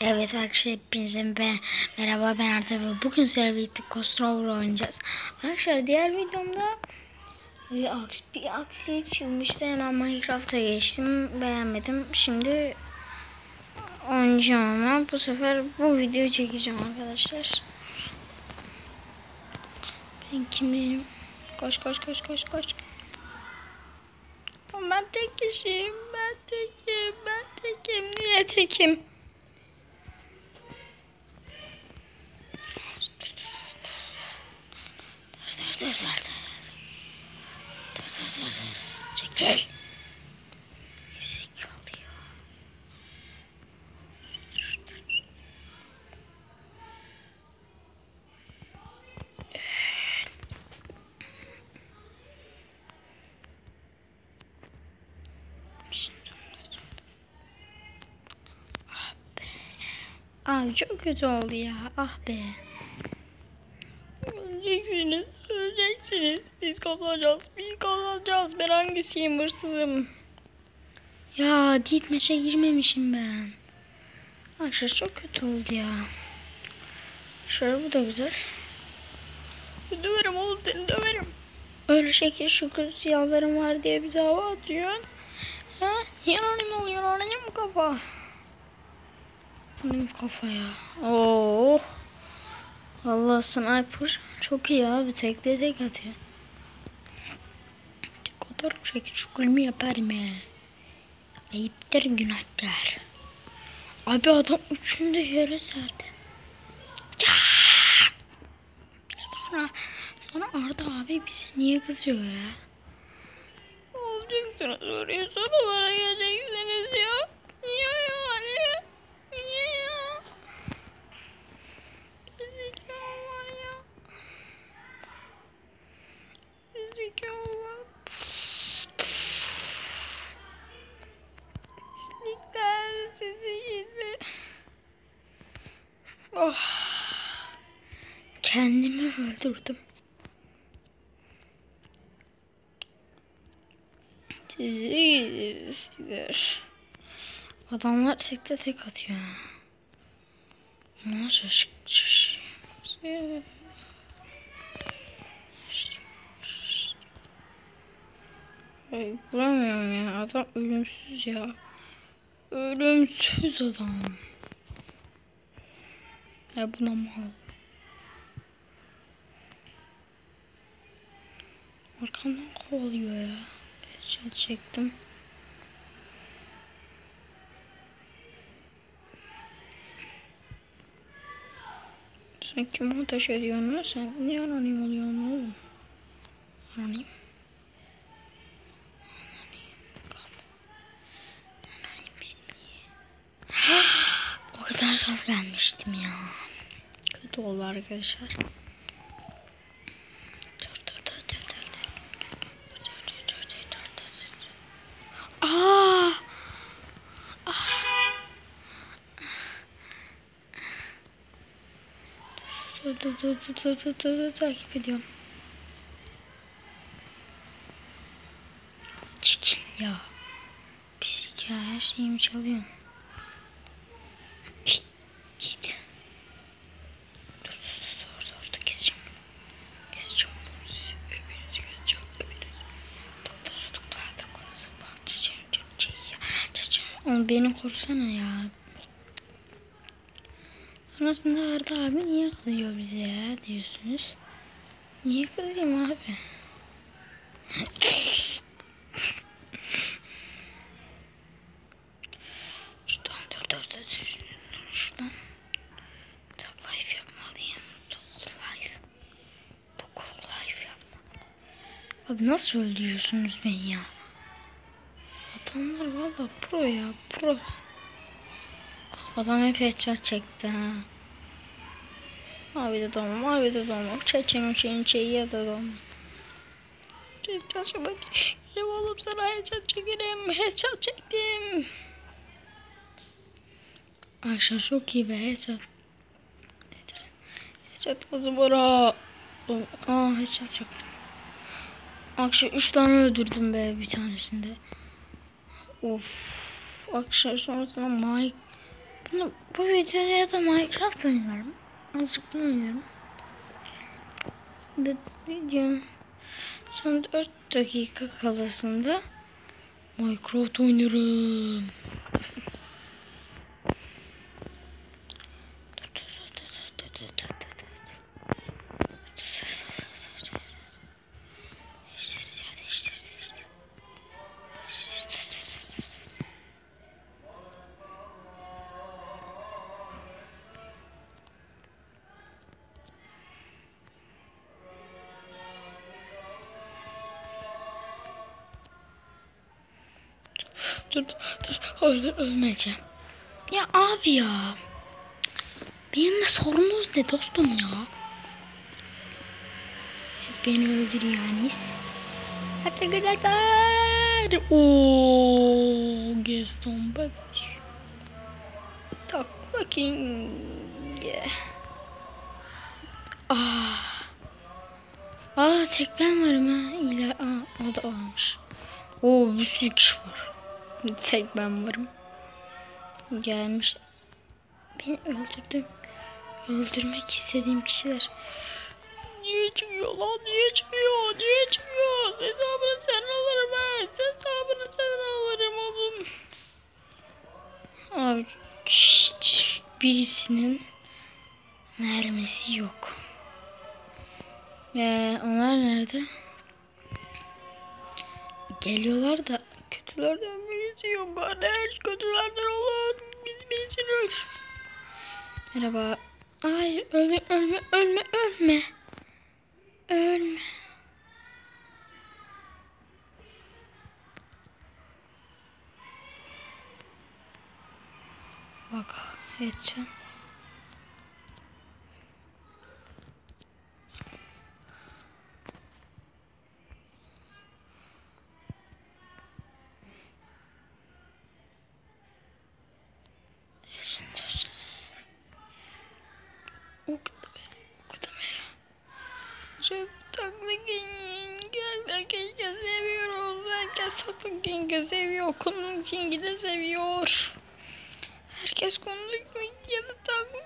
Evet arkadaşlar, hepinize merhaba, ben Arda ve bugün sizlerle birlikte Ghost Rider oynayacağız. Arkadaşlar diğer videomda bir aksilik çıkmıştı, hemen Minecraft'a geçtim, beğenmedim. Şimdi oynayacağım ama bu sefer bu videoyu çekeceğim arkadaşlar. Ben kimdeyim? Koş. Ben tek kişiyim, ben tekim. Niye tekim? Dur. Çekil. Ay çok kötü oldu ya. Ah be. Öleceksiniz. Biz kazanacağız. Ben hangisiyim, hırsızım? Ya ditmeşe girmemişim ben. Arkadaşlar çok kötü oldu ya. Şöyle, bu da güzel. Döverim oğlum, seni döverim. Öyle şekil şükür siyahlarım var diye bize hava atıyorsun. Ha? Yanayım oluyor, yanayım kafa. Benim kafa ya. Oh. Allah, sniper çok iyi abi, tekte tek atıyor. Tek atarım, şekil şükürümü yaparım ya. Ayıptır, günahkar. Abi adam üçünü de yere serdi. Ya. Sonra Arda abi bize niye kızıyor ya? Olacaksınız oraya, sonra bana geleceksiniz ya. Niye yani? Niye ya? Zekalı var ya. Zekalı var. Pislikler sizi yedi. Oh. Kendimi öldürdüm. Sizi yedi pislikler. Adamlar tekte tek atıyor. Bunlar şaşık. Ay, vuramıyorum ya. Adam ölümsüz ya. Ölümsüz adam. Ya buna mal. Arkamdan kovalıyor ya. Headshot çektim. Sen kim ateş ediyorsun ya? Sen niye anonim oluyorsun oğlum? Anonim. Anonim pisliği. O kadar az gelmiştim ya. Kötü oldu arkadaşlar. Aa! Dur, takip ediyorum. Çekil ya. Pislik ya, her şeyimi çalıyorsun. Git. Dur, orada keseceğim. Hepinizi keseceğim. Oğlum beni korusana ya. Sonrasında Arda abi niye kızıyor bize ya diyorsunuz. Niye kızayım abi? Şuradan şuradan. Talk life yapmalıyım. Talk life yapmalıyım. Abi nasıl öldürüyorsunuz beni ya? Adamlar valla pro ya, pro. Adam hep headshot çekti ha. Abi de dolma. Çeçen o şeyi ya da dolma. Headshot çekerim oğlum, sana headshot çekerim. Headshot çektim. Arkadaşlar çok iyi be headshot. Headshot kızı bora. Headshot çektim. Arkadaşlar 3 tane öldürdüm be bir tanesinde. Of. Arkadaşlar sonrasında Bu videoda ya da Minecraft oynarım. Azıcık bunu oynuyorum. Videonun son 4 dakika kalasında Minecraft oynarım. Dur. Ölmeyeceğim. Ya abi ya. Benimle sorunuz ne dostum ya? Hep beni öldürüyorsunuz. Hep de güleler. Ooo Gaston Babbitt. Takla King. Tek ben varım ha. O da varmış. Bir sürü kişi var. Tek ben varım. Gelmiş. Beni öldürdü. Öldürmek istediğim kişiler. Niye çıkıyor lan? Niye çıkıyor? Hesabını sen alırım ben. Hesabını sen alırım oğlum. Abi hiç birisinin mermisi yok. Onlar nerede? Geliyorlar da kötülerden birisi yok kardeş. Kötülerden olan birisini öldür. Merhaba. Hayır ölme. Bak geçeceğim. O kadar. Çok tatlı King. Herkes seviyoruz. Herkes tatlı King'i seviyor. Konum King'i de seviyor. Herkes konum King'i ya da tatlı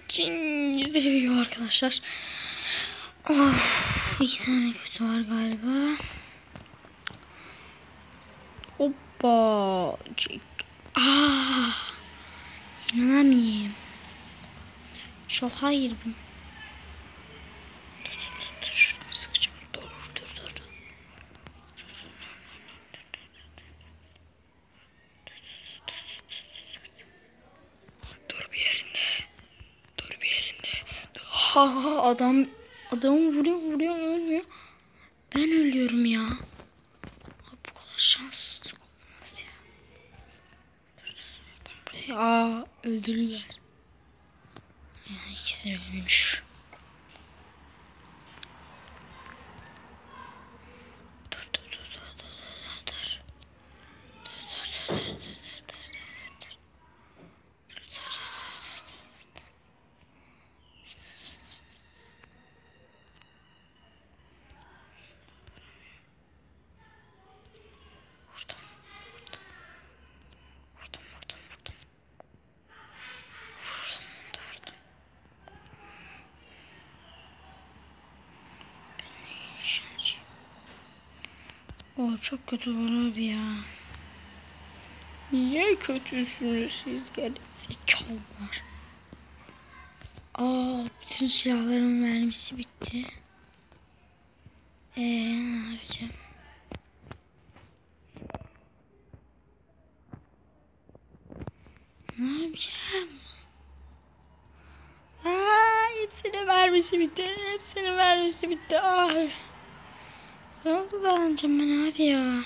King'i seviyor arkadaşlar. İki tane kötü var galiba. Hoppa. İnanamıyorum. Şoka girdim. Dur. Sıkacağım. Dur. Dur bir yerinde. Adamı vuruyor ölmüyor. Ben ölüyorum ya. Bu kadar şanssızlık olmaz ya. Öldürdüler. İkisi ölmüş. Dur. Çok kötü var abi ya. Niye kötüsünüz siz gerizekalılar? Bütün silahların mermisi bitti. Ne yapacağım? Hepsinin mermisi bitti. Ne oldu daha önce ben abi ya?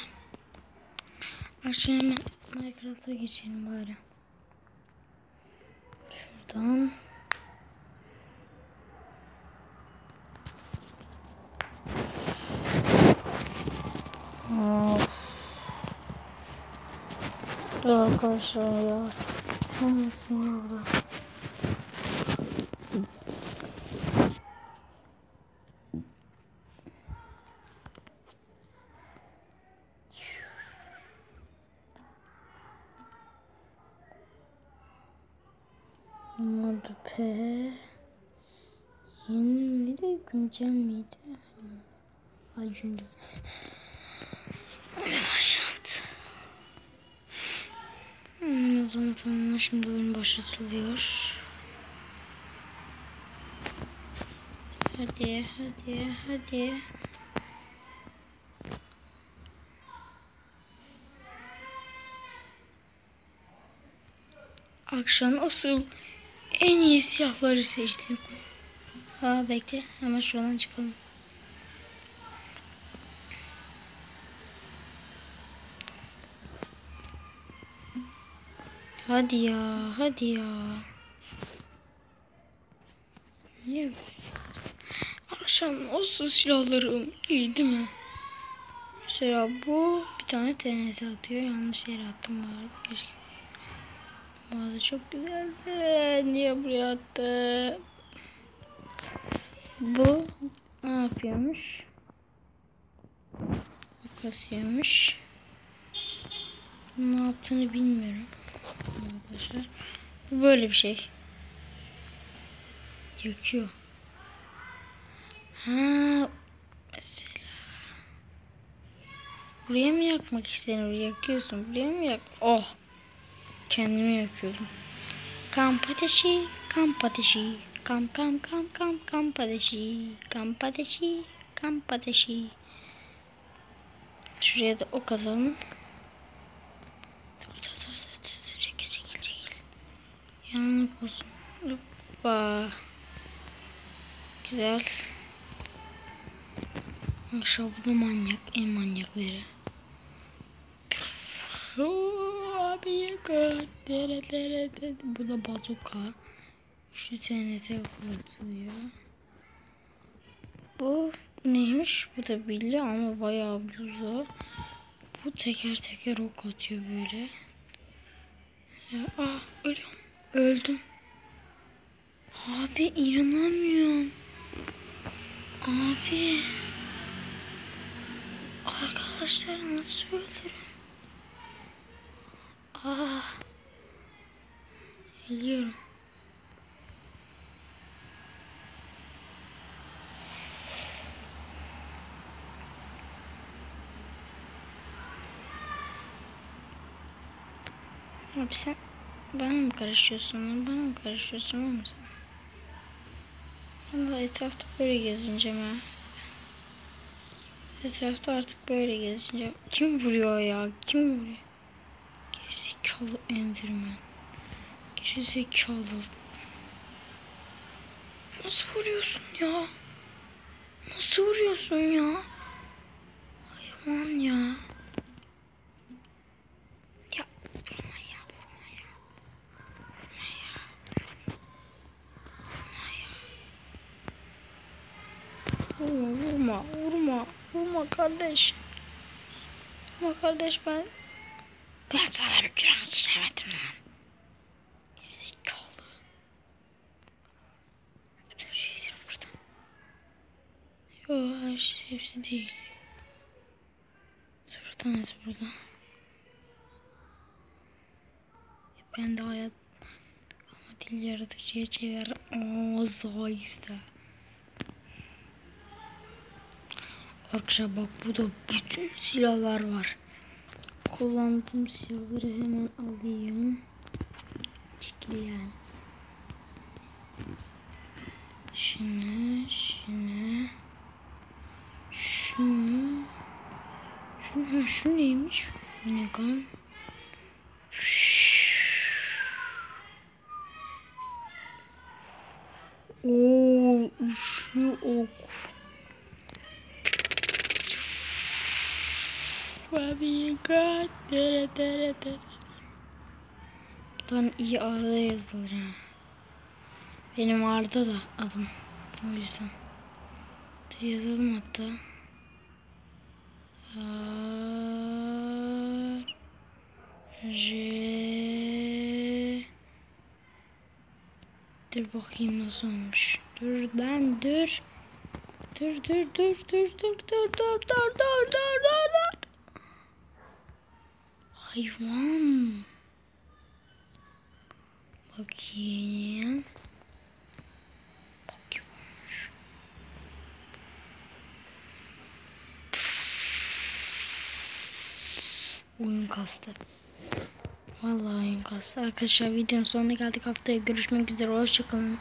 Aşağıya Minecraft'a geçelim bari. Şuradan. Dur arkadaşlar ya. Olmasın ya burada. Modupe. Yeni miydi? Güncel miydi? Ay güncel. O zaman tamam, şimdi oyun başlatılıyor. Hadi. Akşam asıl en iyi siyahları seçtim. Bekle, hemen şuradan çıkalım. Hadi ya. Niye böyle? Akşam asıl silahlarım iyi değil mi? Mesela bu bir tane TNT atıyor. Yanlış yere attım bu arada. Keşke. Bu arada çok güzeldi. Niye buraya attım? Bu ne yapıyormuş? Kasıyormuş. Ne yaptığını bilmiyorum. Arkadaşlar. Bu böyle bir şey. Yakıyor. Mesela. Buraya mı yakmak istedin? Buraya yakıyorsun. Buraya mı yak? Oh. Kendimi yakıyordum. Kamp ateşi. Kamp ateşi. Kamp ateşi. Kamp ateşi. Şuraya da ok atalım. Dur. Çekil. Yanlık olsun. Hoppa. Güzel. Aşağı bu da manyak. En manyakları. Abi yakın. Bu da bazuka. Şu TNT fırlatılıyor. Bu neymiş? Bu da billi ama bayağı uzun. Bu teker ok atıyor böyle. Ölüyorum. Öldüm. Abi inanamıyorum. Abi. Arkadaşlar nasıl ölürüm? Ölüyorum. Abi sen bana mı karışıyorsun? Oğlum sen? Ben de etrafta böyle gezineceğim ha. Etrafta artık böyle gezineceğim. Kim vuruyor ya? Gerizekalı Enderman. Gerizekalı. Nasıl vuruyorsun ya? Hayvan ya. Vurma kardeş. Ben sana bir günah işlemedim lan. Gerizekalı. Bütün şeylerim burada. Yok, hepsi değil. 0 tanesi burada. Ben de hayat ama dil yaratıcıya çevir. Zayıfta. Arkadaşlar bak, burada bütün silahlar var. Kullandığım silahları hemen alayım. Çekilen. Şunu. Şu neymiş? Minigun. Üçlü ok. Fabrika. Buradan iyi Arda yazılır ha. Benim Arda da adım. O yüzden. Yazalım hatta. Dur bakayım nasıl olmuş. Dur. Hayvan. Bakayım. Oyun kastı. Vallahi oyun kastı. Arkadaşlar videonun sonuna geldik. Haftaya görüşmek üzere. Hoşçakalın.